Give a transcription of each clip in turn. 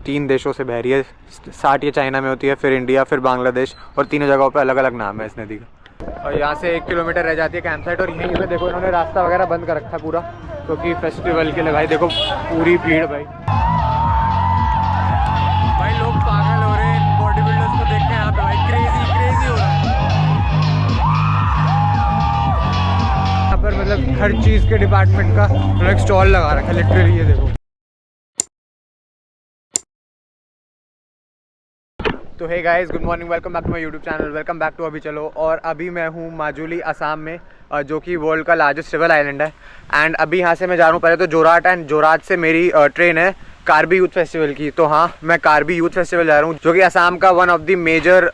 3 देशों से बह रही है। स्टार्ट ये चाइना में होती है, फिर इंडिया, फिर बांग्लादेश, और तीनों जगहों पे अलग अलग नाम है इस नदी का। और यहाँ से 1 किलोमीटर रह जाती है कैंप साइट, और यहीं पे देखो इन्होंने रास्ता वगैरह बंद कर रखा है पूरा, क्योंकि फेस्टिवल के लिए भाई देखो पूरी भीड़ भाई लोग पागल हो रहे हैं बॉडी बिल्डर्स को देख के। यहाँ पे भाई क्रेजी हो रहा है यहाँ पर, मतलब हर चीज़ के डिपार्टमेंट का उन्होंने एक स्टॉल लगा रखा है लिटरली। ये देखो, तो hey guys, good morning, welcome back to my YouTube channel, welcome back to अभी चलो। और अभी मैं हूँ माजुली, असम में, जो कि वर्ल्ड का लार्जेस्ट रिवर आइलैंड है। एंड अभी यहाँ से मैं जा रहा हूँ पहले तो जोरहाट, एंड जोरहाट से मेरी ट्रेन है कार्बी यूथ फेस्टिवल की। तो हाँ, मैं कार्बी यूथ फेस्टिवल जा रहा हूँ, जो कि असम का one of the major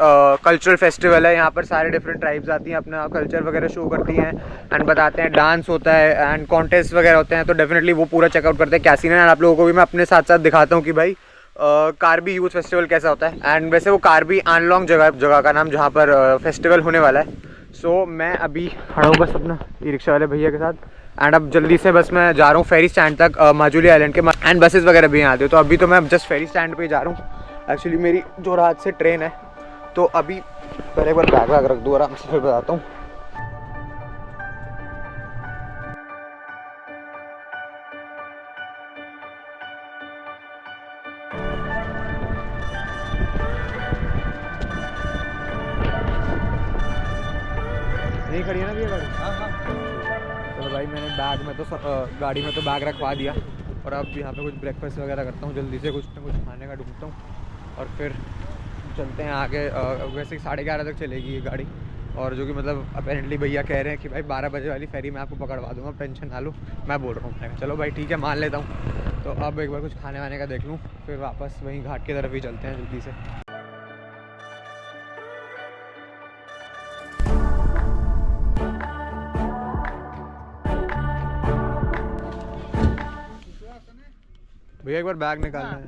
cultural festival है। यहाँ पर सारे डिफरेंट ट्राइब्स आती हैं, अपना कल्चर वगैरह शो करती हैं एंड बताते हैं, डांस होता है एंड कॉन्टेस्ट वगैरह होते हैं। तो डेफिनेटली वो पूरा चेकआउट करते हैं क्या सीन है, एंड आप लोगों को भी मैं अपने साथ साथ दिखाता हूँ कि भाई कार्बी यूथ फेस्टिवल कैसा होता है। एंड वैसे वो कार्बी आनलोंग जगह का नाम, जहाँ पर फेस्टिवल होने वाला है। सो मैं अभी खड़ा हूँ बस अपना ई रिक्शा वाले भैया के साथ, एंड अब जल्दी से बस मैं जा रहा हूँ फेरी स्टैंड तक माजुली आइलैंड के, एंड बसेस वगैरह भी यहाँ आते हैं। तो अभी तो मैं जस्ट फेरी स्टैंड पे ही जा रहा हूँ। एक्चुअली मेरी जोरहाट से ट्रेन है, तो अभी पहले एक बार बैग वैग रख दूँ आराम से, फिर बताता हूँ। नहीं खड़ी है ना भैया गाड़ी? हाँ। तो भाई मैंने बैग में तो गाड़ी में तो बैग रखवा दिया, और अब यहाँ पे कुछ ब्रेकफास्ट वगैरह करता हूँ, जल्दी से कुछ ना कुछ खाने का ढूंढता हूँ, और फिर चलते हैं आगे। वैसे 11:30 तक चलेगी ये गाड़ी, और जो कि मतलब अपेरेंटली भैया कह रहे हैं कि भाई 12 बजे वाली फेरी मैं आपको पकड़वा दूँगा, टेंशन ना लो। मैं बोल रहा हूँ चलो भाई ठीक है, मान लेता हूँ। तो अब एक बार कुछ खाने वाने का देख लूँ, फिर वापस वहीं घाट की तरफ ही चलते हैं जल्दी से। भैया एक बार बैग निकालना है।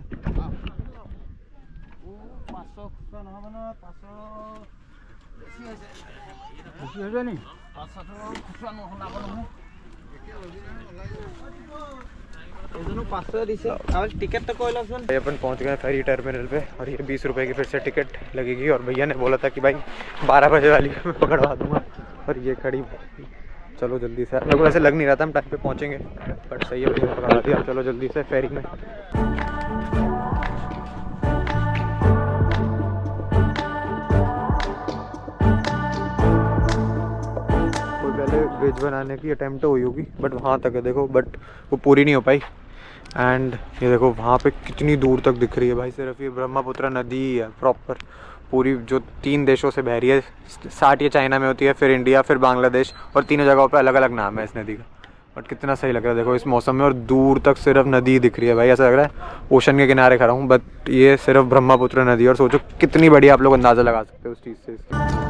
अपन पहुंच गए फेरी टर्मिनल पे, और ये 20 रुपए की फिर से टिकट लगेगी, और भैया ने बोला था कि भाई 12 बजे वाली मैं पकड़वा दूंगा, और ये खड़ी। चलो जल्दी से, मेरे को ऐसे लग नहीं रहा था हम टाइम पे पहुंचेंगे, बट सही है भैया पकड़ा दिया। चलो जल्दी से फेरी में। पहले ब्रिज बनाने की अटेम्प्ट हुई होगी, बट वहाँ तक है देखो, बट वो पूरी नहीं हो पाई। एंड ये देखो वहाँ पे कितनी दूर तक दिख रही है भाई, सिर्फ ये ब्रह्मपुत्र नदी ही है प्रॉपर पूरी, जो 3 देशों से बह रही है। स्टार्ट ये चाइना में होती है, फिर इंडिया, फिर बांग्लादेश, और तीनों जगहों पे अलग अलग नाम है इस नदी का। बट कितना सही लग रहा है देखो इस मौसम में, और दूर तक सिर्फ नदी दिख रही है भाई, ऐसा लग रहा है ओशन के किनारे खड़ा हूँ, बट ये सिर्फ ब्रह्मपुत्र नदी। और सोचो कितनी बड़ी, आप लोग अंदाज़ा लगा सकते हो उस चीज़ से।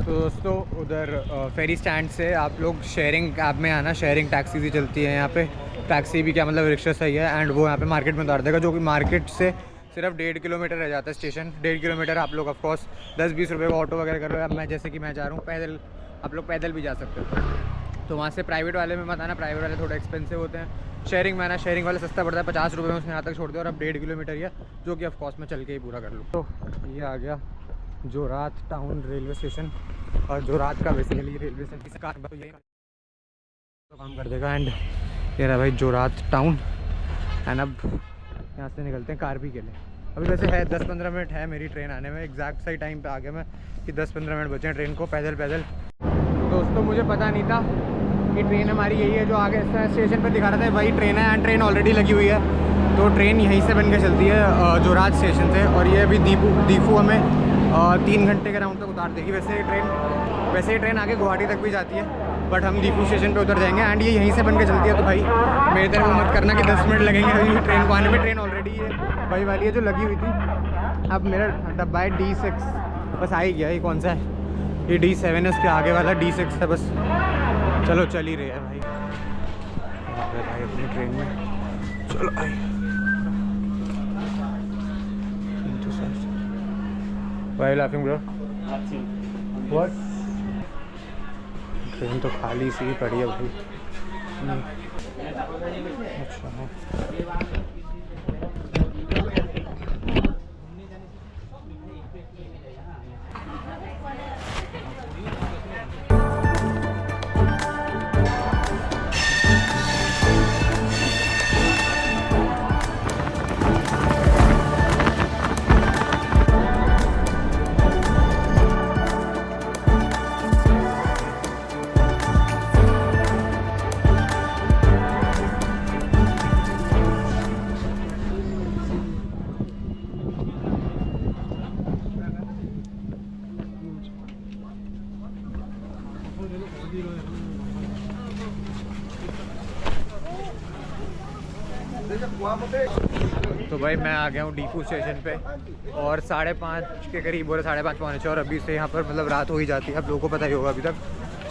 दोस्तों उधर फेरी स्टैंड से आप लोग शेयरिंग कैब में आना, शेयरिंग टैक्सी ही चलती है यहाँ पे। टैक्सी भी क्या मतलब रिक्शा सही है, एंड वो यहाँ पे मार्केट में उतार देगा, जो कि मार्केट से सिर्फ 1.5 किलोमीटर रह जाता है स्टेशन। 1.5 किलोमीटर आप लोग ऑफकोर्स 10-20 रुपये का ऑटो वगैरह कर लो। अब मैं जैसे कि मैं जा रहा हूँ पैदल, आप लोग पैदल भी जा सकते हो। तो वहाँ से प्राइवेट वाले में मत आना, प्राइवेट वाले थोड़े एक्सपेंसिव होते हैं। शेयरिंग में आना, शेयरिंग वाला सस्ता पड़ता है, 50 रुपये में उसने यहाँ तक छोड़ दिया, और अब 1.5 किलोमीटर ही है, जो कि ऑफकोर्स मैं चल के ही पूरा कर लूँ। तो ये आ गया जोरहाट टाउन रेलवे स्टेशन, और जोरहाट का बेसिकली रेलवे स्टेशन कार तो यही तो काम कर देगा। एंड ये रहा भाई जोरहाट टाउन। एंड अब यहाँ से निकलते हैं कार्बी के लिए। अभी वैसे है 10-15 मिनट है मेरी ट्रेन आने में, एग्जैक्ट सही टाइम पे आ गया मैं कि 10-15 मिनट बचे हैं ट्रेन को पैदल। दोस्तों मुझे पता नहीं था कि ट्रेन हमारी यही है, जो आगे स्टेशन पर दिखा रहा था वही ट्रेन है, एंड ट्रेन ऑलरेडी लगी हुई है। तो ट्रेन यहीं से बन के चलती है जोरहाट स्टेशन से, और ये अभी दीफू हमें 3 घंटे के राउंड तक उतार देगी। वैसे ये ट्रेन आगे गुवाहाटी तक भी जाती है, बट हम दीफू स्टेशन पे उतर जाएंगे, एंड ये यहीं से बन के चलती है। तो भाई मेरी तरफ मत करना कि 10 मिनट लगेंगे अभी ट्रेन को आने में, ट्रेन ऑलरेडी है वही वाली है जो लगी हुई थी। अब मेरा डब्बा है D6, बस आ ही गया। ये कौन सा है? ये D7 है, उसके आगे वाला D6 है बस। चलो चल ही रहे हैं भाई, भाई अपनी ट्रेन में। चलो भाई, Why are you laughing, bro? What? Train तो खाली सी पड़ी है भाई। अच्छा है। तो भाई मैं आ गया हूँ डीपू स्टेशन पे और 5:30 के करीब, बोले 5:30 पौने 6, और अभी से यहाँ पर मतलब रात हो ही जाती है, आप लोगों को पता ही होगा अभी तक।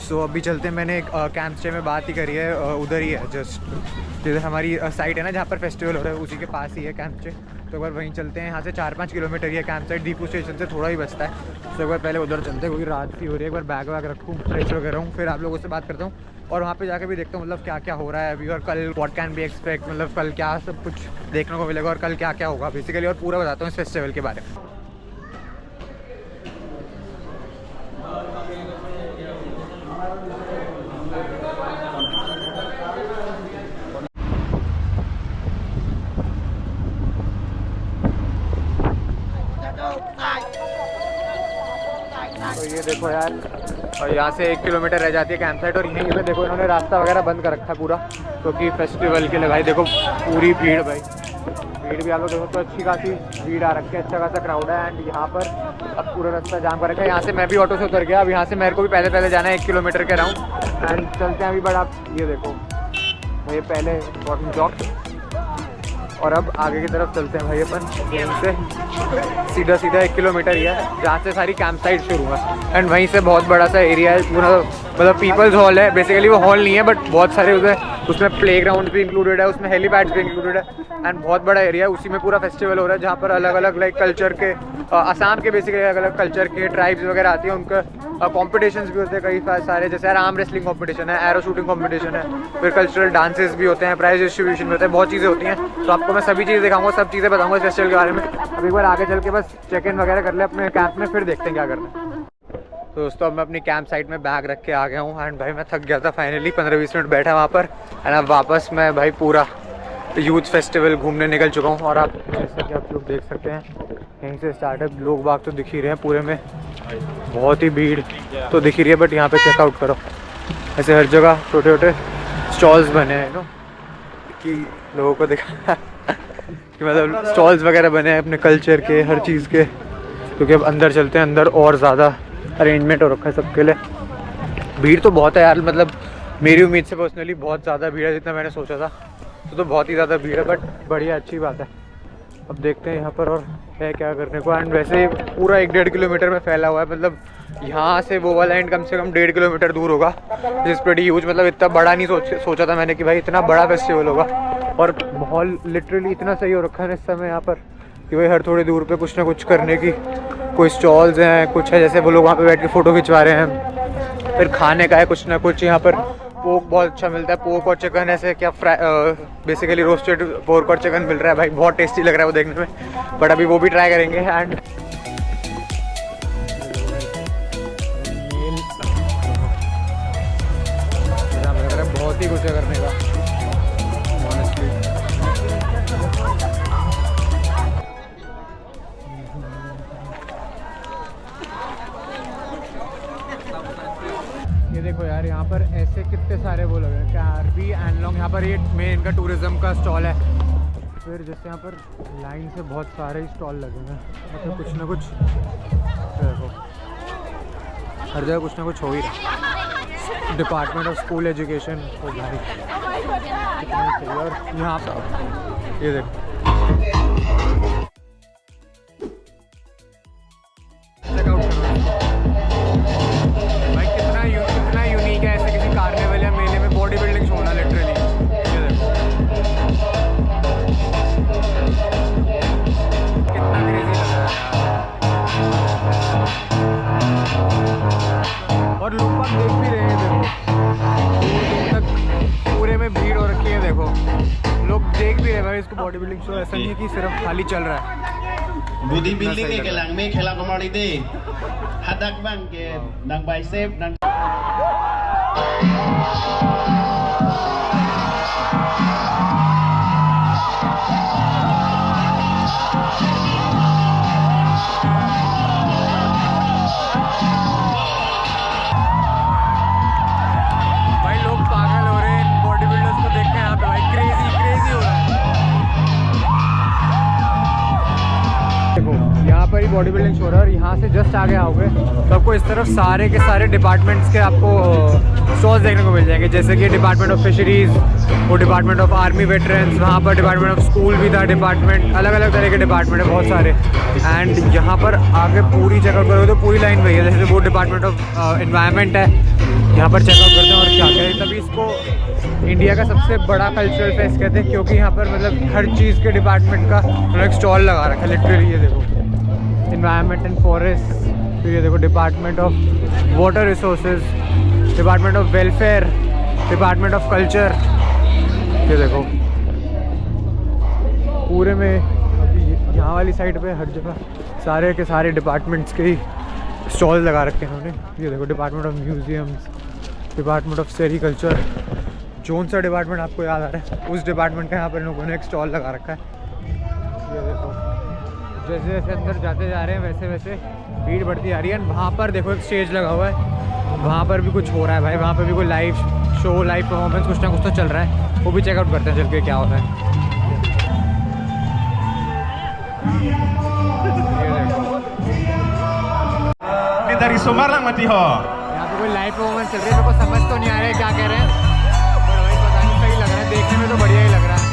सो अभी चलते हैं। मैंने एक कैंप स्टे में बात ही करी है, उधर ही है जस्ट, जैसे हमारी साइट है ना जहाँ पर फेस्टिवल हो रहा है, उसी के पास ही है कैंप स्टे। तो एक बार वहीं चलते हैं। यहाँ से 4-5 किलोमीटर ही है कैंप साइट, डीपू स्टेशन से थोड़ा ही बचता है। तो एक बार पहले उधर चलते हैं क्योंकि रात सी हो रही है। एक बार बैग वैग रखूँ, फ्रेश वगैरह हूँ, फिर आप लोगों से बात करता हूँ और वहाँ पे जाकर भी देखता हूँ मतलब क्या क्या हो रहा है अभी, और कल व्हाट कैन बी एक्सपेक्ट, मतलब कल क्या सब कुछ देखने को मिलेगा और कल क्या क्या होगा बेसिकली, और पूरा बताता हूँ इस फेस्टिवल के बारे में। तो ये देखो यार, और यहाँ से 1 किलोमीटर रह जाती है कैंप साइट, और यहीं पे देखो इन्होंने रास्ता वगैरह बंद कर रखा है पूरा, क्योंकि फेस्टिवल के लिए भाई देखो पूरी भीड़, भाई भीड़ भी आप लोग देखो तो अच्छी खासी भीड़ आ रखी है, अच्छा खासा क्राउड है। एंड यहाँ पर अब पूरा रास्ता जाम कर रखा है। यहाँ से मैं भी ऑटो से उतर गया, अब यहाँ से मेरे को भी पहले जाना है 1 किलोमीटर के राउंड, एंड चलते हैं अभी। बट आप ये देखो, ये पहले वॉकिंग चौक, और अब आगे की तरफ चलते हैं भाई अपन। यहीं से सीधा 1 किलोमीटर ही है जहाँ से सारी कैंप साइट शुरू है, एंड वहीं से बहुत बड़ा सा एरिया है पूरा, मतलब पीपल्स हॉल है बेसिकली। वो हॉल नहीं है बट बहुत सारे उसमें प्ले ग्राउंड भी इंक्लूडेड है, उसमें हेलीपैड्स भी इंक्लूडेड है, एंड बहुत बड़ा एरिया है। उसी में पूरा फेस्टिवल हो रहा है जहाँ पर अलग अलग लाइक कल्चर के, असम के बेसिकली अलग अलग कल्चर के ट्राइब्स वगैरह आती हैं, उनका कॉम्पिटिशन्स भी होते हैं कई सारे, जैसे आर्म रेसलिंग कॉम्पिटिशन है, एरो शूटिंग कॉम्पिटिशन है, फिर कल्चरल डांसेस भी होते हैं, प्राइज डिस्ट्रीब्यूशन भी होते हैं, बहुत चीज़ें होती हैं। तो आपको मैं सभी चीज़ें दिखाऊंगा, सब चीज़ें बताऊंगा इस फेस्टिवल के बारे में। अब एक बार आगे चल के बस चेक इन वगैरह कर ले अपने कैंप में, फिर देखते हैं क्या करना है। तो दोस्तों अब मैं अपनी कैंप साइट में बैग रख के आ गया हूँ, एंड भाई मैं थक गया था फाइनली, 15-20 मिनट बैठा वहाँ पर, एंड अब वापस मैं भाई पूरा यूथ फेस्टिवल घूमने निकल चुका हूँ। और आप जैसा कि आप लोग देख सकते हैं यहीं से स्टार्टअप, लोग बाग तो दिख ही रहे हैं पूरे में, बहुत ही भीड़ तो दिख ही रही है। बट यहाँ पे चेकआउट करो, ऐसे हर जगह छोटे छोटे स्टॉल्स बने हैं नो, कि लोगों को दिखा कि मतलब स्टॉल्स वगैरह बने हैं अपने कल्चर के, हर चीज़ के। क्योंकि अब अंदर चलते हैं, अंदर और ज़्यादा अरेंजमेंट हो रखा है सबके लिए। भीड़ तो बहुत है यार, मतलब मेरी उम्मीद से पर्सनली बहुत ज़्यादा भीड़ है, जितना मैंने सोचा था तो बहुत ही ज़्यादा भीड़ है, बट बढ़िया अच्छी बात है। अब देखते हैं यहाँ पर और है क्या करने को। एंड वैसे पूरा 1-1.5 किलोमीटर में फैला हुआ है, मतलब यहाँ से वो वाला एंड कम से कम 1.5 किलोमीटर दूर होगा, जिस प्रेटी ह्यूज, मतलब इतना बड़ा नहीं सोचा था मैंने कि भाई इतना बड़ा फेस्टिवल होगा। और माहौल लिटरली इतना सही हो रखा है इस समय यहाँ पर कि भाई हर थोड़ी दूर पे कुछ ना कुछ करने की, कोई स्टॉल्स हैं, कुछ है जैसे वो लोग वहाँ पे बैठ के फ़ोटो खिंचवा रहे हैं, फिर खाने का है कुछ ना कुछ। यहाँ पर पोक बहुत अच्छा मिलता है, पोक और चिकन, ऐसे क्या बेसिकली रोस्टेड पोर्क और चिकन मिल रहा है भाई, बहुत टेस्टी लग रहा है वो देखने में, बट अभी वो भी ट्राई करेंगे। एंड बहुत ही कुछ है करने का ऑनेस्टली। ये देखो यार, यहाँ पर ऐसे कितने सारे वो लगे हैं, कार्बी एंडलोंग, यहाँ पर ये मेन इनका टूरिज्म का स्टॉल है। फिर जैसे यहाँ पर लाइन से बहुत सारे ही स्टॉल लगे हैं, मतलब कुछ ना कुछ देखो हर जगह कुछ ना कुछ हो ही रहा। डिपार्टमेंट ऑफ स्कूल एजुकेशन तो भाई कितना चाहिए। और यहाँ पर ये देखो सो ऐसा नहीं है कि सिर्फ खाली चल रहा है। बॉडी बिल्डिंग के lang में खेला कमाड़ी दे hadak bang के nang bicep nang body building show रहा है और यहाँ से जस्ट आगे आओगे तो आपको इस तरफ सारे के सारे डिपार्टमेंट्स के आपको स्टॉल्स देखने को मिल जाएंगे, जैसे कि डिपार्टमेंट ऑफ फिशरीज़, वो डिपार्टमेंट ऑफ आर्मी वेटरन्स, वहाँ पर डिपार्टमेंट ऑफ स्कूल भी था, डिपार्टमेंट अलग अलग तरह के डिपार्टमेंट है बहुत सारे। एंड यहाँ पर आगे पूरी चेकआउट करोगे तो पूरी लाइन वही है, जैसे वो डिपार्टमेंट ऑफ एनवायरनमेंट है, यहाँ पर चेकआउट करते हैं और क्या क्या है। तभी इसको इंडिया का सबसे बड़ा कल्चरल फेस्ट कहते हैं, क्योंकि यहाँ पर मतलब हर चीज़ के डिपार्टमेंट का एक स्टॉल लगा रखा है लिटरली। ये देखो एनवायरनमेंट एंड फॉरेस्ट, फिर ये देखो department of water resources, department of welfare, department of culture. ये देखो पूरे में अभी यहाँ वाली साइड पे हर जगह सारे के सारे डिपार्टमेंट्स के ही स्टॉल लगा रखे हैं उन्होंने। ये देखो department of museums, department of sericulture, zone सा डिपार्टमेंट आपको याद आ रहा है उस डिपार्टमेंट का यहाँ पर लोगों ने एक स्टॉल लगा रखा है। ये देखो जैसे जैसे अंदर जाते जा रहे हैं वैसे वैसे भीड़ बढ़ती जा रही है। वहाँ पर देखो एक स्टेज लगा हुआ है, वहाँ पर भी कुछ हो रहा है भाई, वहाँ पर भी कोई लाइव शो, लाइव परफॉर्मेंस कुछ ना कुछ तो चल रहा है, वो भी चेकआउट करते हैं चल के क्या होता है। dari Sumarang mati ho यहाँ पे कोई लाइव परफॉर्मेंस चल रही है, मेरे को समझ तो नहीं आ रहा है क्या कह रहे हैं, पर भाई पता नहीं, सही लग रहा है देखने में तो बढ़िया ही लग रहा है।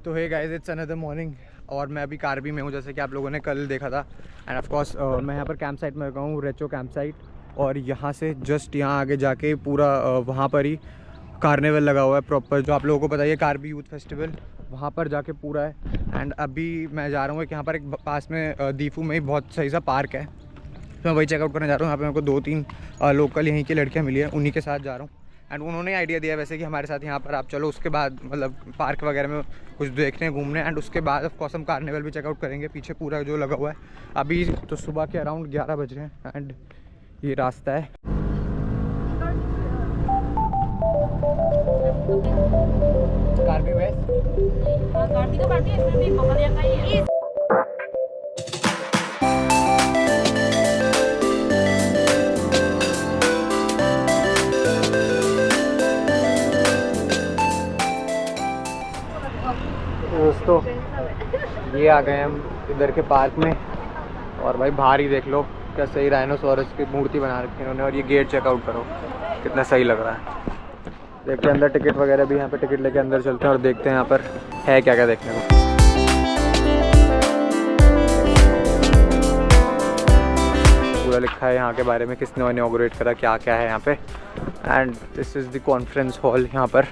तो hey guys, it's another morning और मैं अभी कार्बी में हूँ, जैसे कि आप लोगों ने कल देखा था। एंड ऑफ कोर्स मैं यहाँ पर कैंप साइट में रुका हूँ, रेचो कैंप साइट, और यहाँ से जस्ट यहाँ आगे जाके पूरा वहाँ पर ही कार्निवल लगा हुआ है प्रॉपर, जो आप लोगों को पता है कार्बी यूथ फेस्टिवल, वहाँ पर जाके पूरा है। एंड अभी मैं जा रहा हूँ कि यहाँ पर एक पास में दीफू में ही बहुत सही सा पार्क है, तो मैं वही चेकआउट करने जा रहा हूँ। यहाँ पे मेरे को 2-3 लोकल यहीं की लड़कियाँ मिली हैं, उन्हीं के साथ जा रहा हूँ। एंड उन्होंने आइडिया दिया वैसे कि हमारे साथ यहाँ पर आप चलो, उसके बाद मतलब पार्क वगैरह में कुछ देखने घूमने, एंड उसके बाद ऑफ कोर्स हम कार्निवल भी चेकआउट करेंगे, पीछे पूरा जो लगा हुआ है। अभी तो सुबह के अराउंड 11 बज रहे हैं एंड ये रास्ता है। कार्बी वेस्ट कार्बी तो कार्बी इसमें भी बगलिया का ही है। दोस्तों ये आ गए हम इधर के पार्क में, और भाई बाहर ही देख लो क्या सही राइनोसोरस की मूर्ति बना रखी है उन्होंने, और ये गेट चेकआउट करो कितना सही लग रहा है। देखते हैं अंदर टिकट वगैरह भी, यहाँ पे टिकट लेके अंदर चलते हैं और देखते हैं यहाँ पर है क्या क्या देखने को। पूरा लिखा है यहाँ के बारे में, किसने इनॉग्रेट करा, क्या क्या है यहाँ पे। And this is the conference hall यहाँ पर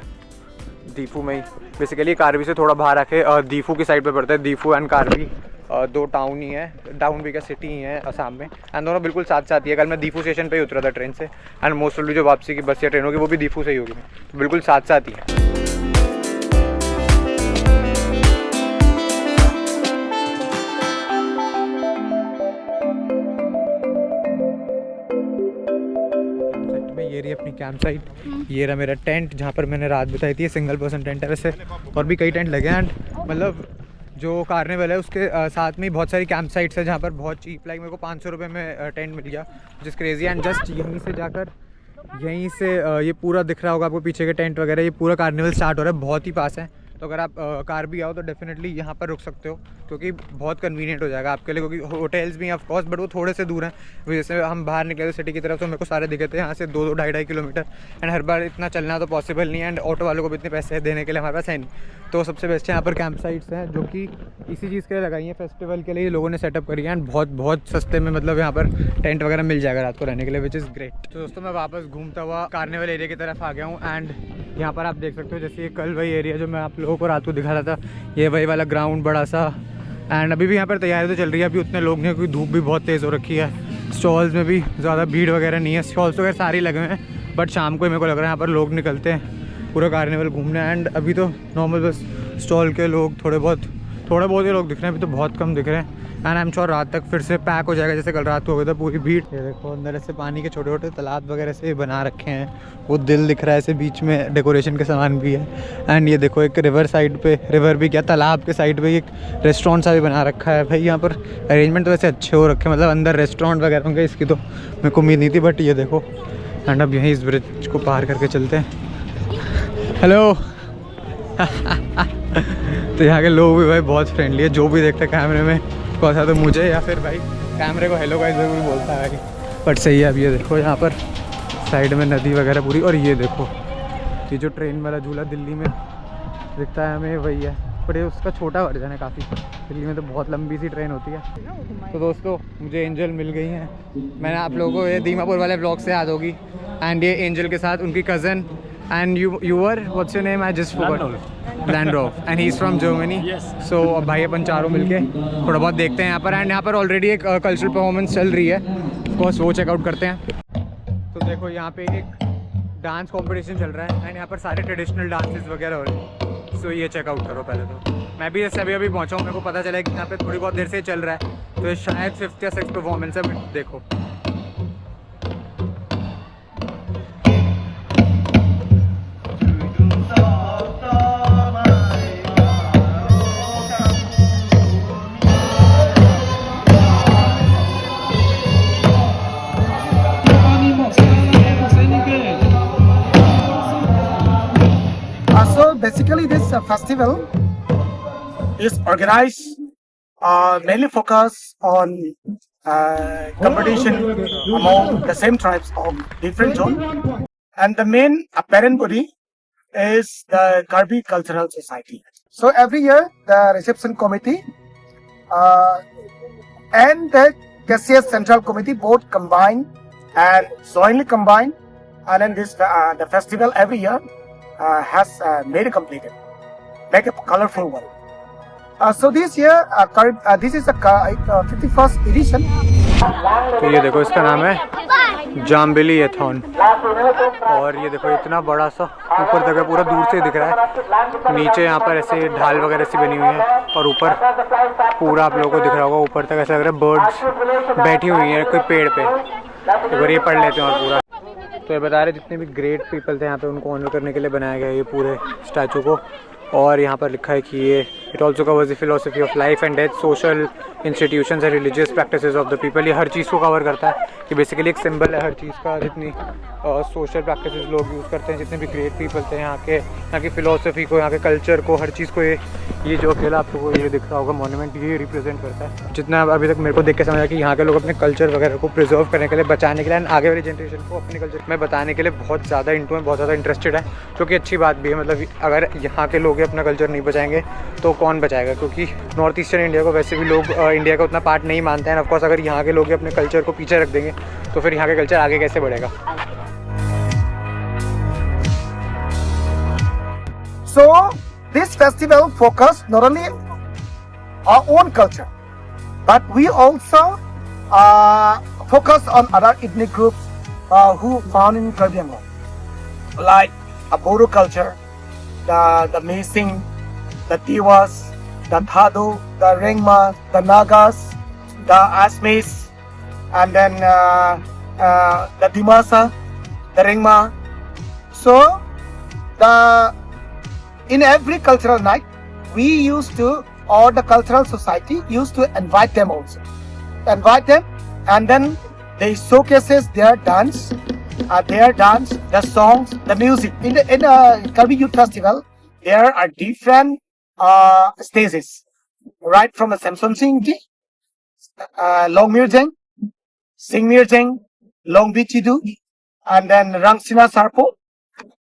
दीफू में ही, बेसिकली कार्बी से थोड़ा बाहर आके दीफू की साइड पे पड़ता है। दीफू एंड कार्बी 2 टाउन ही है, टाउन भी क्या सिटी ही है असम में, एंड दोनों बिल्कुल साथ साथ ही है। कल मैं दीफू स्टेशन पे ही उतरा था ट्रेन से, एंड मोस्ट ऑफ जो वापसी की बस या ट्रेन होगी वो भी दीफू से ही होगी, तो बिल्कुल साथ साथ ही है। ये रही अपनी कैंप साइट, ये रहा मेरा टेंट जहाँ पर मैंने रात बिताई थी। सिंगल पर्सन टेंट है वैसे, और भी कई टेंट लगे हैं। एंड मतलब जो कार्निवल है उसके साथ में बहुत सारी कैंप साइट्स है जहाँ पर बहुत चीप, लाइक मेरे को 500 रुपये में टेंट मिल गया, जिस क्रेजी। एंड जस्ट यहीं से जाकर यहीं से ये पूरा दिख रहा होगा आपको पीछे के टेंट वगैरह, ये पूरा कार्निवल स्टार्ट हो रहा है, बहुत ही पास है। तो अगर आप कार्बी आओ तो डेफिनेटली यहाँ पर रुक सकते हो, क्योंकि बहुत कन्वीनियंट हो जाएगा आपके लिए, क्योंकि होटल्स भी हैं ऑफ कोर्स, बट वो थोड़े से दूर हैं। जैसे हम बाहर निकले थे सिटी की तरफ तो मेरे को सारे दिखे थे यहाँ से 2-2, 2.5 किलोमीटर, एंड हर बार इतना चलना तो पॉसिबल नहीं है, एंड ऑटो वालों को भी इतने पैसे देने के लिए हमारे पास है नहीं। तो सबसे बेस्ट है यहाँ पर कैंप साइट्स हैं जो कि इसी चीज़ के लिए लगाई हैं, फेस्टिवल के लिए लोगों ने सेटअप करी है एंड बहुत बहुत सस्ते में मतलब यहाँ पर टेंट वगैरह मिल जाएगा रात को रहने के लिए, विच इज़ ग्रेट। तो दोस्तों मैं वापस घूमता हुआ कार्निवल एरिया की तरफ आ गया हूँ एंड यहाँ पर आप देख सकते हो जैसे ये कल वही एरिया जो मैं आप लोगों को रात को दिखा रहा था, ये वही वाला ग्राउंड बड़ा सा। एंड अभी भी यहाँ पर तैयारी तो चल रही है, अभी उतने लोग नहीं क्योंकि धूप भी बहुत तेज़ हो रखी है। स्टॉल्स में भी ज़्यादा भीड़ वगैरह नहीं है, स्टॉल्स वगैरह सारे लगे हुए हैं, बट शाम को ही मेरे को लग रहा है यहाँ पर लोग निकलते हैं पूरा कार्निवल घूमने। एंड अभी तो नॉर्मल बस स्टॉल के लोग थोड़े बहुत ही लोग दिख रहे हैं, अभी तो बहुत कम दिख रहे हैं। एंड आई एम श्योर रात तक फिर से पैक हो जाएगा जैसे कल रात को हो गया था पूरी भीड़। ये देखो अंदर ऐसे पानी के छोटे छोटे तालाब वगैरह से बना रखे हैं, वो दिल दिख रहा है ऐसे, बीच में डेकोरेशन के सामान भी है। एंड ये देखो एक रिवर साइड पे, रिवर भी क्या तालाब के साइड पे एक रेस्टोरेंट सा भी बना रखा है। भाई यहाँ पर अरेंजमेंट तो वैसे अच्छे हो रखे हैं, मतलब अंदर रेस्टोरेंट वगैरह होंगे इसकी तो मेरे को उम्मीद नहीं थी, बट ये देखो। एंड अब यहीं इस ब्रिज को पार करके चलते हैं। हेलो तो यहाँ के लोग भी भाई बहुत फ्रेंडली है, जो भी देखते हैं कैमरे में कौन तो मुझे या फिर भाई कैमरे को हेलो गाइस ज़रूर बोलता है भाई। बट सही है। अब ये देखो यहाँ पर साइड में नदी वगैरह पूरी, और ये देखो ये जो ट्रेन वाला झूला दिल्ली में दिखता है हमें वही है, पर ये उसका छोटा वर्जन है काफ़ी, दिल्ली में तो बहुत लंबी सी ट्रेन होती है। तो दोस्तों मुझे एंजल मिल गई हैं, मैंने आप लोगों को ये दीमापुर वाले ब्लॉग से याद होगी। एंड ये एंजल के साथ उनकी cousin and you were what's your name? I just forgot. Landrov and he's from Germany. Yes. So अब भाई अपन चारों मिलके थोड़ा बहुत देखते हैं यहाँ पर। एंड यहाँ पर ऑलरेडी एक कल्चरल परफॉर्मेंस चल रही है, ऑफ कोर्स वो चेकआउट करते हैं। तो देखो यहाँ पे एक डांस कंपटीशन चल रहा है एंड यहाँ पर सारे ट्रेडिशनल डांसेस वगैरह हो रहे हैं। सो ये चेकआउट करो पहले तो। मैं भी जैसे अभी पहुँचा हूँ, मेरे को पता चला कि यहाँ पे थोड़ी बहुत देर से चल रहा है, तो ये शायद 5th या 6th परफॉर्मेंस है। देखो So basically this festival is organized mainly focus on competition among the same tribes of different zone, and the main apparent body is the Karbi Cultural Society. So every year the reception committee and the KCS Central Committee both combine and jointly combine, and then this the festival every year has made it completed, make a colorful one. So this year, this is the 51st edition. तो ये देखो इसका नाम है जाम्बिली एथॉन, और ये देखो इतना बड़ा सा ऊपर तक है, पूरा दूर से दिख रहा है। नीचे यहाँ पर ऐसे ढाल वगैरह सी बनी हुई है और ऊपर पूरा आप लोगों को दिख रहा होगा, ऊपर तक ऐसा लग रहा है बर्ड्स बैठी हुई हैं कोई पेड़ पे। एक बार ये पढ़ लेते हैं और पूरा। तो ये बता रहे जितने भी ग्रेट पीपल थे यहाँ पे उनको ऑनर करने के लिए बनाया गया है ये पूरे स्टैचू को। और यहाँ पर लिखा है कि ये it also covers the philosophy of life and death, social institutions and religious practices of the people. ये हर चीज़ को कवर करता है, कि बेसिकली एक सिंबल है हर चीज़ का, जितनी सोशल प्रैक्टिसेस लोग यूज़ करते हैं, जितने भी ग्रेट पीपल थे यहाँ की फिलोसफी को, यहाँ के कल्चर को, हर चीज़ को ये जो अकेला आपको ये दिख रहा होगा मोन्यूमेंट, ये रिप्रेजेंट करता है। जितना अभी तक मेरे को देख के समझा कि यहाँ के लोग अपने कल्चर वगैरह को प्रिजर्व करने के लिए, बचाने के लिए, आगे वाली जनरेशन को अपने कल्चर में बताने के लिए बहुत ज़्यादा इंटू में बहुत ज़्यादा इंटरेस्टेड है, जो कि अच्छी बात भी है। मतलब अगर यहाँ के लोग अपना कल्चर नहीं बचाएंगे तो कौन बचाएगा, क्योंकि नॉर्थ ईस्टर्न इंडिया को वैसे भी लोग इंडिया का उतना पार्ट नहीं मानते हैं। ऑफकोर्स अगर यहाँ के लोग अपने कल्चर को पीछे रख देंगे तो फिर यहाँ के कल्चर आगे कैसे बढ़ेगा। So this festival focus not only our own culture, but we also focus on other ethnic groups who found in Karbi Anglong, like a Bodo culture, the Mesing, the Tiwas, the Thado, the Rengma, the Nagas, the Asmis, and then the Dimasa, the Rengma. So in every cultural night, we used to, or the cultural society used to invite them also. Invite them, and then they showcases their dance, the songs, the music. In the Karbi Youth Festival, there are different stages, right from the Samson Singh Ji, Long Mirjeng, Sing Mirjeng, Long Bichidu, and then Rangsina Sarpo.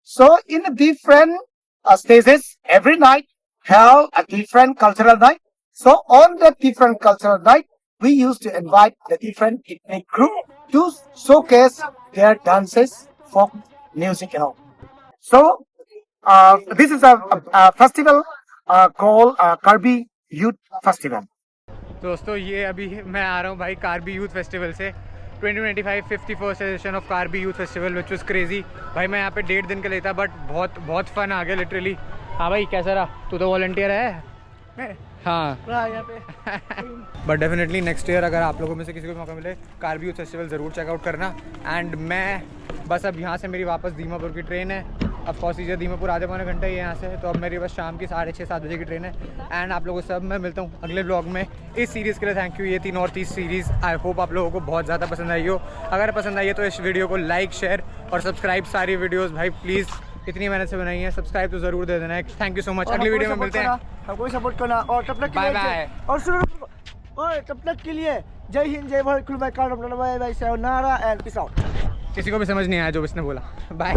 So in the different stages, every night held a different cultural night. So on the different cultural night, we used to invite the different ethnic group to showcase their dances, folk music and all. So this is a festival called Karbi Youth Festival. दोस्तों ये अभी मैं आ रहा हूँ भाई Karbi youth festival से 2025 51st edition of Karbi youth festival which was crazy भाई। मैं यहाँ पे 1.5 दिन का लेता बट बहुत फन आ गया लिटरली। हाँ भाई कैसा रहा? तू तो वॉलंटियर है। हाँ यहाँ पे बट डेफिनेटली नेक्स्ट ईयर अगर आप लोगों में से किसी को मौका मिले कार्बी यूथ फेस्टिवल ज़रूर चेकआउट करना। एंड मैं बस अब यहाँ से मेरी वापस दीमापुर की ट्रेन है। ऑफ कोर्स ये दीमापुर आधे पौने घंटे ही है यहाँ से, तो अब मेरी बस शाम की 6:30-7 बजे की ट्रेन है। एंड आप लोगों से अब मैं मिलता हूँ अगले ब्लॉग में। इस सीरीज़ के लिए थैंक यू। ये थी north east series. I hope आप लोगों को बहुत ज़्यादा पसंद आई हो। अगर पसंद आई है तो इस वीडियो को लाइक शेयर और सब्सक्राइब सारी वीडियोज़ भाई प्लीज़ इतनी मेहनत से बनाई है, सब्सक्राइब तो ज़रूर दे देना है। Thank you so much. अगली वीडियो में मिलते हैं। हमको सपोर्ट करना और तब तक बाय बाय। और सुनो और तब तक के लिए जय हिंद जय Bharat cool bye bye sayonara and peace out. किसी को भी समझ नहीं आया जो इसने बोला। बाय।